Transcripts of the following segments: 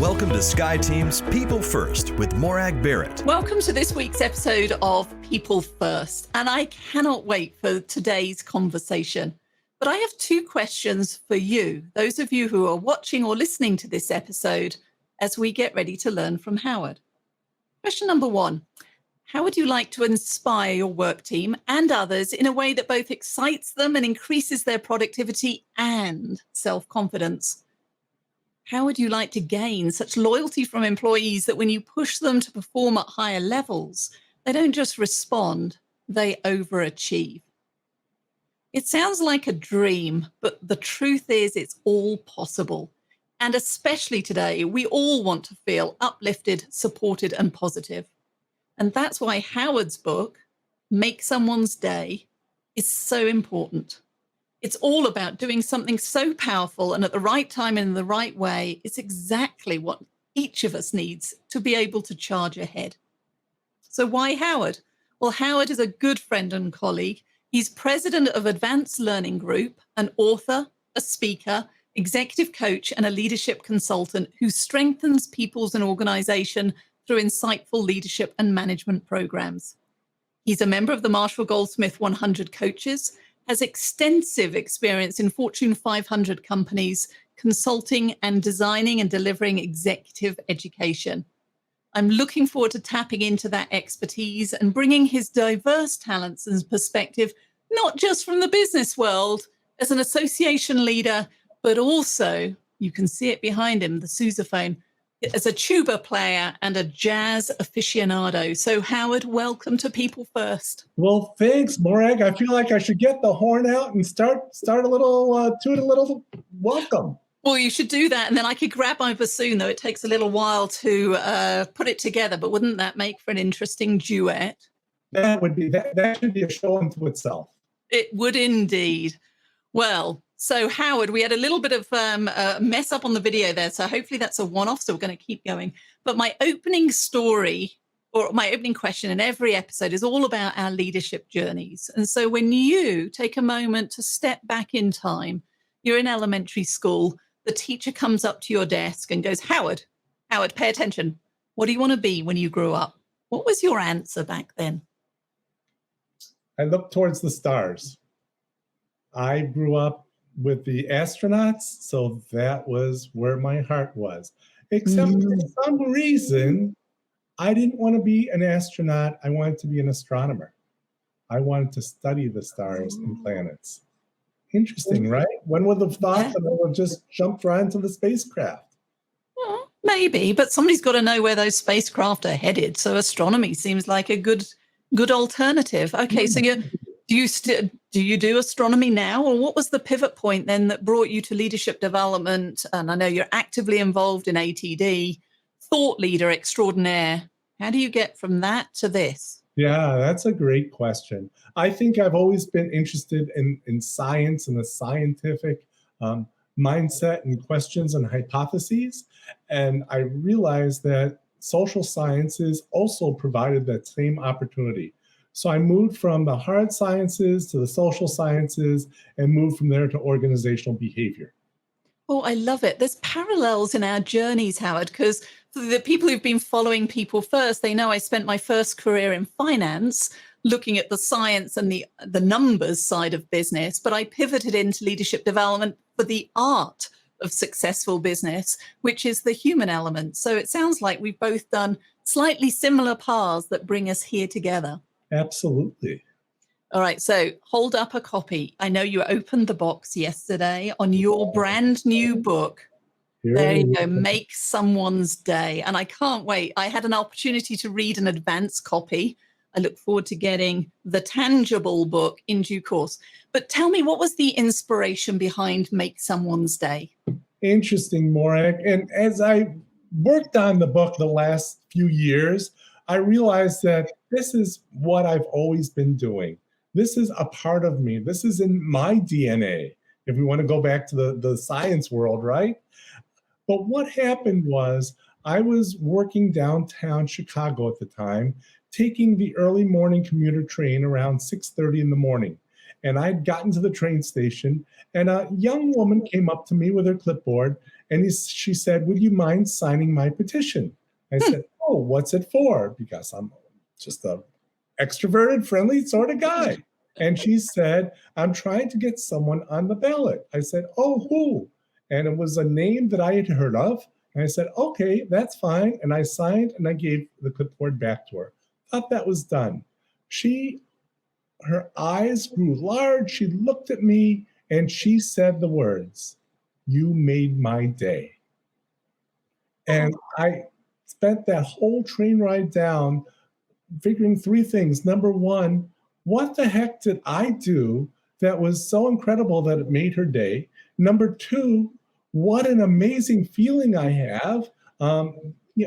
Welcome to SkyeTeam's People First with Morag Barrett. Welcome to this week's episode of People First, and I cannot wait for today's conversation. But I have two questions for you, those of you who are watching or listening to this episode, as we get ready to learn from Howard. Question number one, how would you like to inspire your work team and others in a way that both excites them and increases their productivity and self-confidence? How would you like to gain such loyalty from employees that when you push them to perform at higher levels, they don't just respond, they overachieve? It sounds like a dream, but the truth is it's all possible. And especially today, we all want to feel uplifted, supported, and positive. And that's why Howard's book, Make Someone's Day, is so important. It's all about doing something so powerful and at the right time and in the right way. It's exactly what each of us needs to be able to charge ahead. So why Howard? Well, Howard is a good friend and colleague. He's president of Advanced Learning Group, an author, a speaker, executive coach, and a leadership consultant who strengthens people's and organization through insightful leadership and management programs. He's a member of the Marshall Goldsmith 100 Coaches, has extensive experience in Fortune 500 companies, consulting and designing and delivering executive education. I'm looking forward to tapping into that expertise and bringing his diverse talents and perspective, not just from the business world as an association leader, but also, you can see it behind him, the sousaphone, as a tuba player and a jazz aficionado. So Howard, welcome to People First. Well, thanks, Morag. I feel like I should get the horn out and start a little, toot a little welcome. Well, you should do that. And then I could grab my bassoon, though it takes a little while to put it together. But wouldn't that make for an interesting duet? That should be a show unto itself. It would indeed. Well, so Howard, we had a little bit of a mess up on the video there. So hopefully that's a one-off. So we're going to keep going. But my opening story or my opening question in every episode is all about our leadership journeys. And so when you take a moment to step back in time, you're in elementary school, the teacher comes up to your desk and goes, Howard, pay attention. What do you want to be when you grow up? What was your answer back then? I looked towards the stars. I grew up with the astronauts, so that was where my heart was. Except for some reason, I didn't want to be an astronaut. I wanted to be an astronomer. I wanted to study the stars and planets. Interesting, right? When would have thought that I would just jump right into the spacecraft? Well, maybe, but somebody's got to know where those spacecraft are headed. So astronomy seems like a good alternative. Okay, so do you do astronomy now, or what was the pivot point then that brought you to leadership development? And I know you're actively involved in ATD, thought leader extraordinaire. How do you get from that to this? Yeah, that's a great question. I think I've always been interested in science and the scientific mindset and questions and hypotheses. And I realized that social sciences also provided that same opportunity. So I moved from the hard sciences to the social sciences and moved from there to organizational behavior. Oh, I love it. There's parallels in our journeys, Howard, because for the people who've been following People First, they know I spent my first career in finance, looking at the science and the numbers side of business, but I pivoted into leadership development for the art of successful business, which is the human element. So it sounds like we've both done slightly similar paths that bring us here together. Absolutely. All right, so hold up a copy. I know you opened the box yesterday on your brand new book. There you go, Make Someone's Day. And I can't wait. I had an opportunity to read an advanced copy. I look forward to getting the tangible book in due course. But tell me, what was the inspiration behind Make Someone's Day? Interesting, Morag. And as I worked on the book the last few years, I realized that this is what I've always been doing. This is a part of me. This is in my DNA, if we want to go back to the science world, right? But what happened was I was working downtown Chicago at the time, taking the early morning commuter train around 6:30 in the morning. and I'd gotten to the train station, and a young woman came up to me with her clipboard, and she said, "Would you mind signing my petition?" I said, "Oh, what's it for?" Because I'm just a extroverted, friendly sort of guy. And she said, "I'm trying to get someone on the ballot." I said, "Oh, who?" And it was a name that I had heard of. And I said, "Okay, that's fine." And I signed and I gave the clipboard back to her. Thought that was done. Her eyes grew large. She looked at me and she said the words, "You made my day." And I spent that whole train ride down figuring three things. Number one, what the heck did I do that was so incredible that it made her day? Number two, what an amazing feeling I have.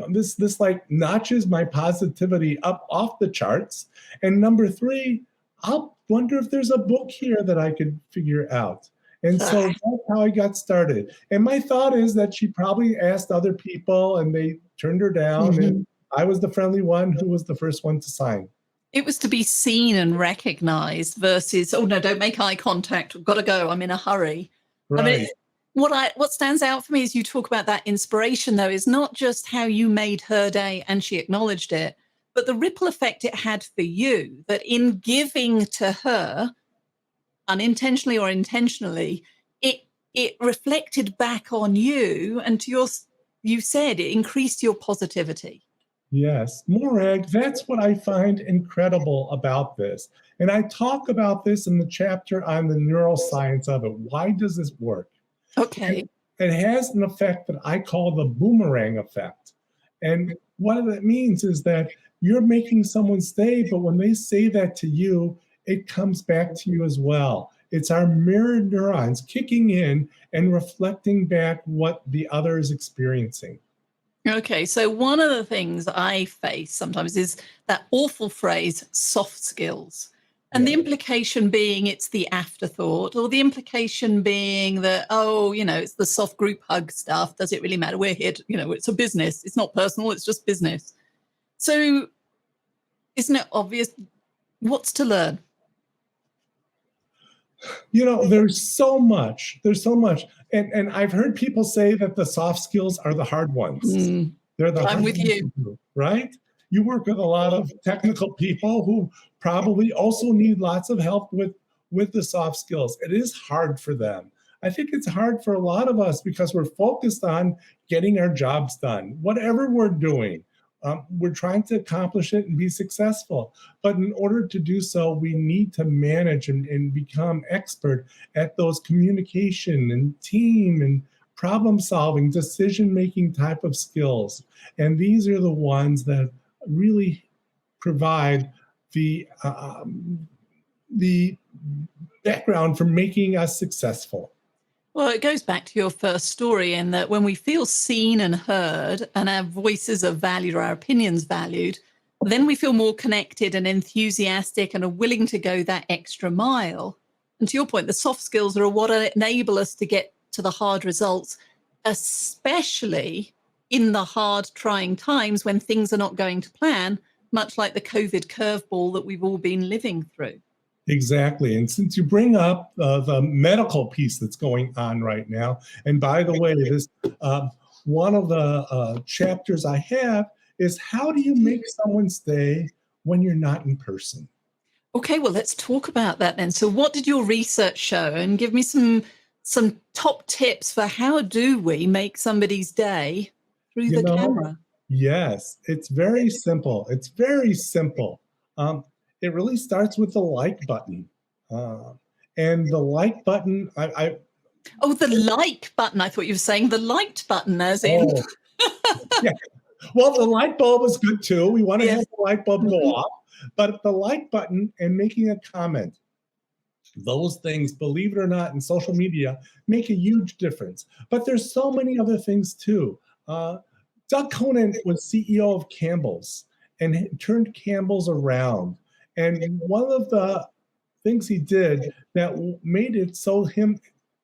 This like notches my positivity up off the charts. And number three, I'll wonder if there's a book here that I could figure out. And so that's how I got started. And my thought is that she probably asked other people and they turned her down. Mm-hmm. And I was the friendly one who was the first one to sign. It was to be seen and recognized versus, "Oh no, don't make eye contact. I've got to go. I'm in a hurry." Right. I mean, what stands out for me as you talk about that inspiration, though, is not just how you made her day and she acknowledged it, but the ripple effect it had for you, that in giving to her, unintentionally or intentionally, it reflected back on you, and you said it increased your positivity. Yes, Morag, that's what I find incredible about this. And I talk about this in the chapter on the neuroscience of it. Why does this work? Okay. And it has an effect that I call the boomerang effect. And what that means is that you're making someone stay, but when they say that to you, it comes back to you as well. It's our mirror neurons kicking in and reflecting back what the other is experiencing. Okay, so one of the things I face sometimes is that awful phrase, soft skills. And the implication being it's the afterthought, or the implication being that, it's the soft group hug stuff. Does it really matter? We're here to, it's a business. It's not personal. It's just business. So isn't it obvious what's to learn? There's so much. And I've heard people say that the soft skills are the hard ones. They're the I'm with you. Right? You work with a lot of technical people who probably also need lots of help with the soft skills. It is hard for them. I think it's hard for a lot of us because we're focused on getting our jobs done. Whatever we're doing, we're trying to accomplish it and be successful. But in order to do so, we need to manage and become expert at those communication and team and problem-solving, decision-making type of skills. And these are the ones that really provide the background for making us successful. Well, it goes back to your first story in that when we feel seen and heard and our voices are valued or our opinions valued, then we feel more connected and enthusiastic and are willing to go that extra mile. And to your point, the soft skills are what enable us to get to the hard results, especially in the hard, trying times when things are not going to plan, much like the COVID curveball that we've all been living through. Exactly. And since you bring up the medical piece that's going on right now, and by the way, this one of the chapters I have is how do you make someone stay when you're not in person? Okay, well, let's talk about that then. So what did your research show? And give me some top tips for how do we make somebody's day through the camera? Yes, it's very simple. It's very simple. It really starts with the like button. And the like button, Oh, the like button. I thought you were saying the liked button as in. Yeah. Well, the light bulb is good too. We want to have the light bulb go off. But the like button and making a comment, those things, believe it or not, in social media make a huge difference. But there's so many other things too. Doug Conan was CEO of Campbell's and turned Campbell's around. And one of the things he did that made it so him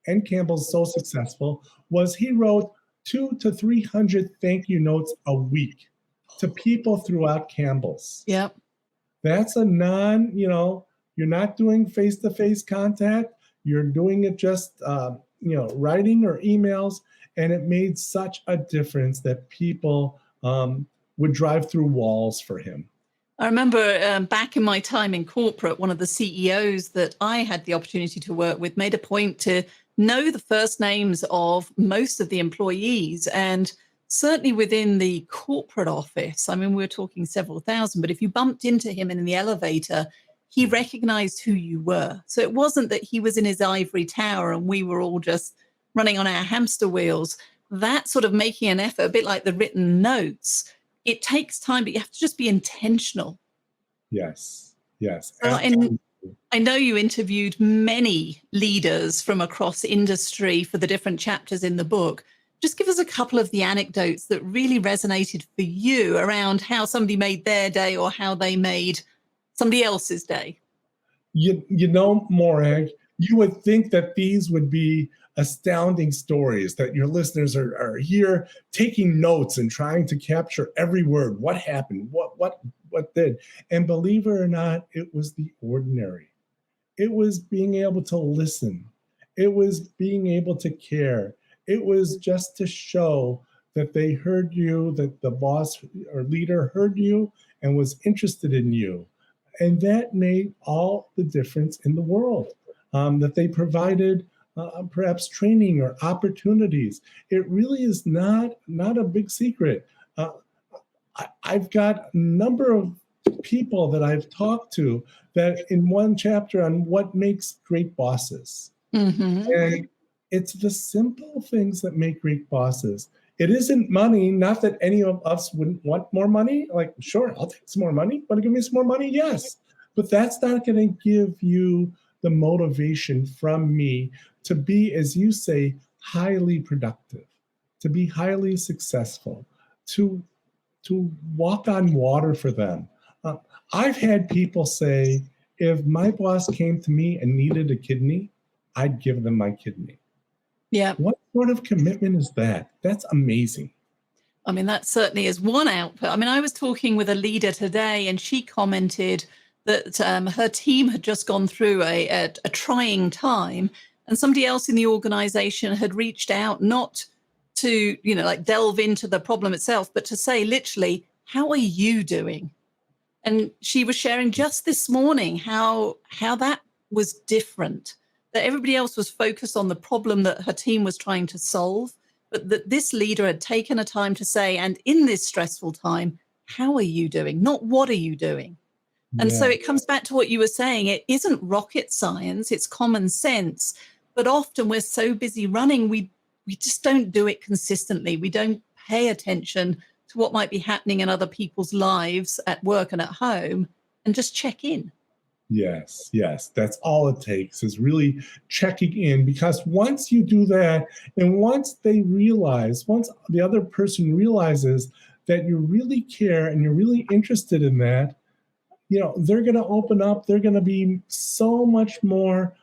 and Campbell's so successful was he wrote 200 to 300 thank you notes a week to people throughout Campbell's. Yep. That's a You're not doing face-to-face contact. You're doing it just, writing or emails. And it made such a difference that people would drive through walls for him. I remember back in my time in corporate, one of the CEOs that I had the opportunity to work with made a point to know the first names of most of the employees. And certainly within the corporate office, I mean, we were talking several thousand, but if you bumped into him in the elevator, he recognized who you were. So it wasn't that he was in his ivory tower and we were all just running on our hamster wheels. That sort of making an effort, a bit like the written notes, it takes time, but you have to just be intentional. Yes. So I know you interviewed many leaders from across industry for the different chapters in the book. Just give us a couple of the anecdotes that really resonated for you around how somebody made their day or how they made somebody else's day. Morag, you would think that these would be astounding stories, that your listeners are here taking notes and trying to capture every word. What happened? What did? And believe it or not, it was the ordinary. It was being able to listen. It was being able to care. It was just to show that they heard you, that the boss or leader heard you and was interested in you. And that made all the difference in the world, that they provided perhaps training or opportunities. It really is not a big secret. I've got a number of people that I've talked to that in one chapter on what makes great bosses. Mm-hmm. And it's the simple things that make great bosses. It isn't money, not that any of us wouldn't want more money. Like, sure, I'll take some more money. Want to give me some more money? Yes. But that's not going to give you the motivation from me to be, as you say, highly productive, to be highly successful, to walk on water for them. I've had people say, if my boss came to me and needed a kidney, I'd give them my kidney. Yeah. What sort of commitment is that? That's amazing. I mean, that certainly is one output. I mean, I was talking with a leader today and she commented that her team had just gone through a trying time, and somebody else in the organization had reached out not to, delve into the problem itself, but to say literally, how are you doing? And she was sharing just this morning how that was different, that everybody else was focused on the problem that her team was trying to solve, but that this leader had taken a time to say, and in this stressful time, how are you doing? Not what are you doing? And so it comes back to what you were saying. It isn't rocket science, it's common sense. But often we're so busy running, we just don't do it consistently. We don't pay attention to what might be happening in other people's lives at work and at home and just check in. Yes. That's all it takes, is really checking in, because once you do that, and once the other person realizes that you really care and you're really interested in that, they're going to open up. They're going to be so much more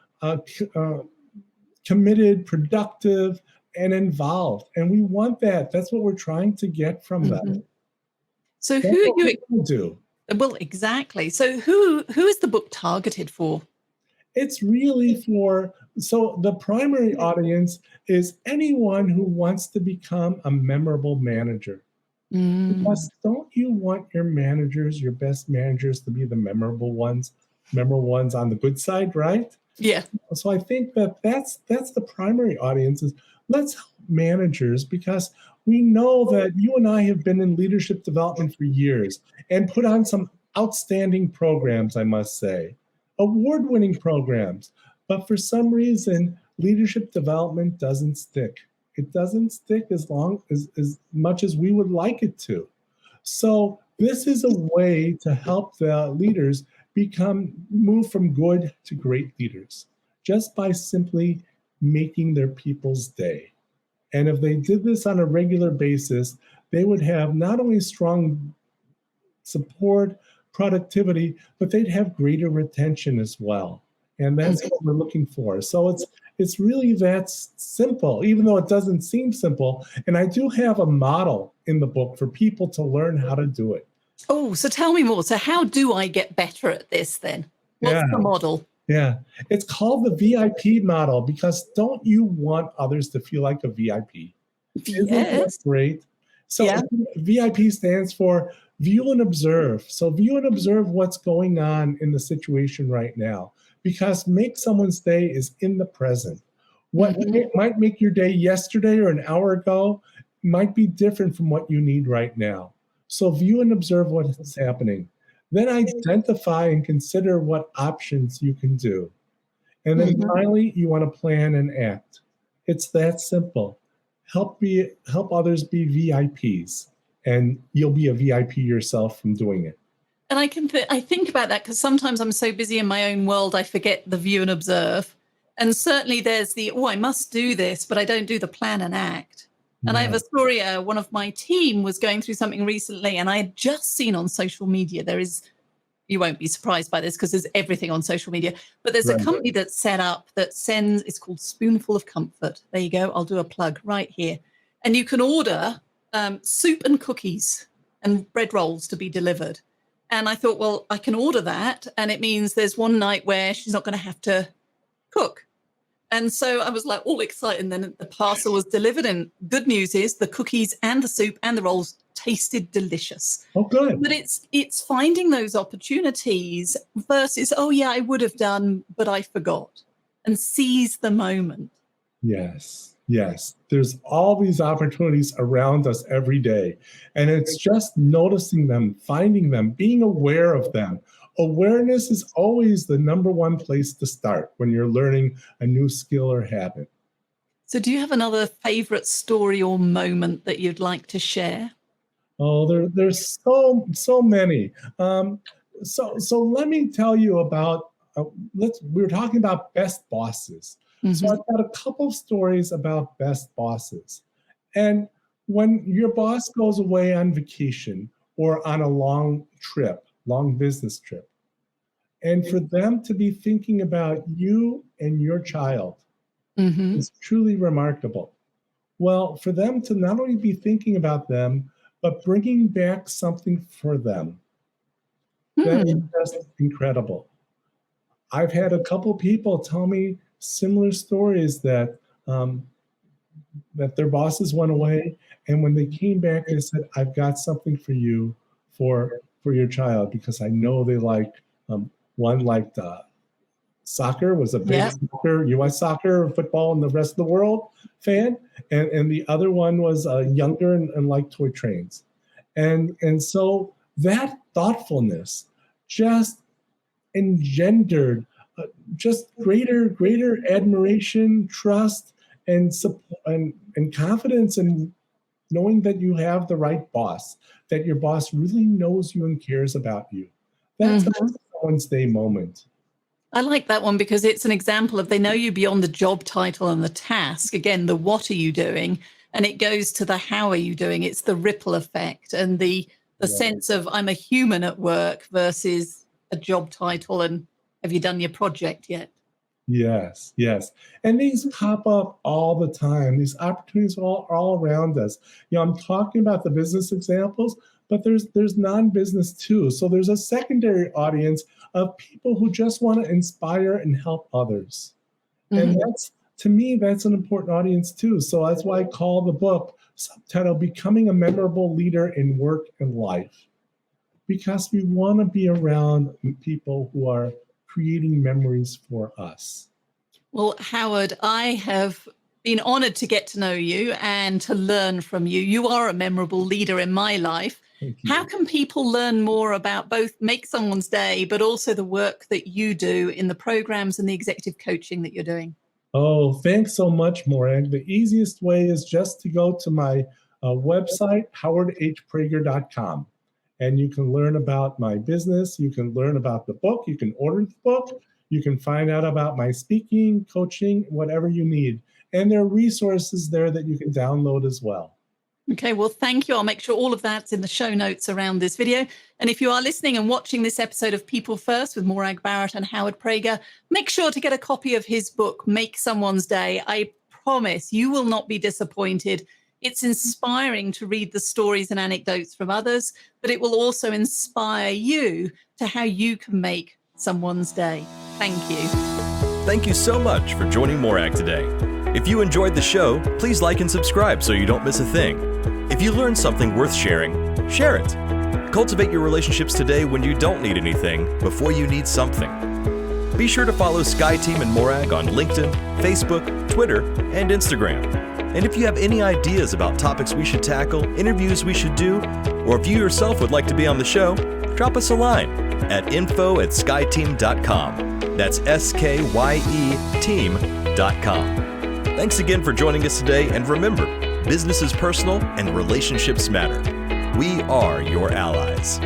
committed, productive, and involved. And we want that. That's what we're trying to get from them. So That's who what you we do. Well, exactly. So who is the book targeted for? It's really so the primary audience is anyone who wants to become a memorable manager. Because don't you want your best managers, to be the memorable ones on the good side, right? Yeah. So I think that's the primary audience, is let's help managers, because we know that you and I have been in leadership development for years and put on some outstanding programs, I must say, award-winning programs. But for some reason, leadership development doesn't stick. It doesn't stick as much as we would like it to. So this is a way to help the leaders move from good to great leaders, just by simply making their people's day. And if they did this on a regular basis, they would have not only strong support, productivity, but they'd have greater retention as well. And that's what we're looking for. So it's really that simple, even though it doesn't seem simple. And I do have a model in the book for people to learn how to do it. Oh, so tell me more. So how do I get better at this then? What's Yeah. the model? Yeah. It's called the VIP model because don't you want others to feel like a VIP? Isn't that Yes. great? So Yeah. VIP stands for view and observe. So view and observe what's going on in the situation right now because make someone's day is in the present. What might make your day yesterday or an hour ago might be different from what you need right now. So view and observe what's happening. Then identify and consider what options you can do. And then finally, you want to plan and act. It's that simple. Help others be VIPs, and you'll be a VIP yourself from doing it. And I think about that because sometimes I'm so busy in my own world, I forget the view and observe. And certainly there's I must do this, but I don't do the plan and act. And I have a story. One of my team was going through something recently, and I had just seen on social media, you won't be surprised by this because there's everything on social media, but there's a company that's set up that it's called Spoonful of Comfort. There you go. I'll do a plug right here. And you can order soup and cookies and bread rolls to be delivered. And I thought, well, I can order that. And it means there's one night where she's not going to have to cook. And so I was like all excited. And then the parcel was delivered. And good news is the cookies and the soup and the rolls tasted delicious. Oh, good. But it's finding those opportunities versus, oh, yeah, I would have done, but I forgot, and seize the moment. Yes. Yes. There's all these opportunities around us every day. And it's just noticing them, finding them, being aware of them. Awareness is always the number one place to start when you're learning a new skill or habit. So do you have another favorite story or moment that you'd like to share? Oh, there's so many. So let me tell you about. We were talking about best bosses. So I've got a couple of stories about best bosses. And when your boss goes away on vacation or on a long business trip, and for them to be thinking about you and your child is truly remarkable. Well, for them to not only be thinking about them, but bringing back something for them, that is just incredible. I've had a couple people tell me similar stories that their bosses went away, and when they came back, they said, "I've got something for you for your child because I know they like one liked soccer, was a big U.S. soccer, football, and the rest of the world fan, and the other one was younger and liked toy trains, and so that thoughtfulness just engendered just greater admiration, trust, and confidence in knowing that you have the right boss, that your boss really knows you and cares about you. That's someone's day moment. I like that one because it's an example of they know you beyond the job title and the task. Again, the what are you doing? And it goes to the how are you doing? It's the ripple effect and the sense of I'm a human at work versus a job title and have you done your project yet? Yes. And these pop up all the time. These opportunities are all around us. I'm talking about the business examples, but there's non-business too. So there's a secondary audience of people who just want to inspire and help others. And to me, that's an important audience too. So that's why I call the book subtitle Becoming a Memorable Leader in Work and Life. Because we want to be around people who are creating memories for us. Well, Howard, I have been honored to get to know you and to learn from you. You are a memorable leader in my life. How can people learn more about both Make Someone's Day, but also the work that you do in the programs and the executive coaching that you're doing? Oh, thanks so much, Morag. The easiest way is just to go to my website, howardhprager.com. And you can learn about my business. You can learn about the book. You can order the book. You can find out about my speaking, coaching, whatever you need. And there are resources there that you can download as well. Okay, well, thank you. I'll make sure all of that's in the show notes around this video. And if you are listening and watching this episode of People First with Morag Barrett and Howard Prager, make sure to get a copy of his book, Make Someone's Day. I promise you will not be disappointed. It's inspiring to read the stories and anecdotes from others, but it will also inspire you to how you can make someone's day. Thank you. Thank you so much for joining Morag today. If you enjoyed the show, please like and subscribe so you don't miss a thing. If you learned something worth sharing, share it. Cultivate your relationships today when you don't need anything before you need something. Be sure to follow SkyeTeam and Morag on LinkedIn, Facebook, Twitter, and Instagram. And if you have any ideas about topics we should tackle, interviews we should do, or if you yourself would like to be on the show, drop us a line at info@skyeteam.com. That's SKYE team.com. Thanks again for joining us today, and remember, business is personal and relationships matter. We are your allies.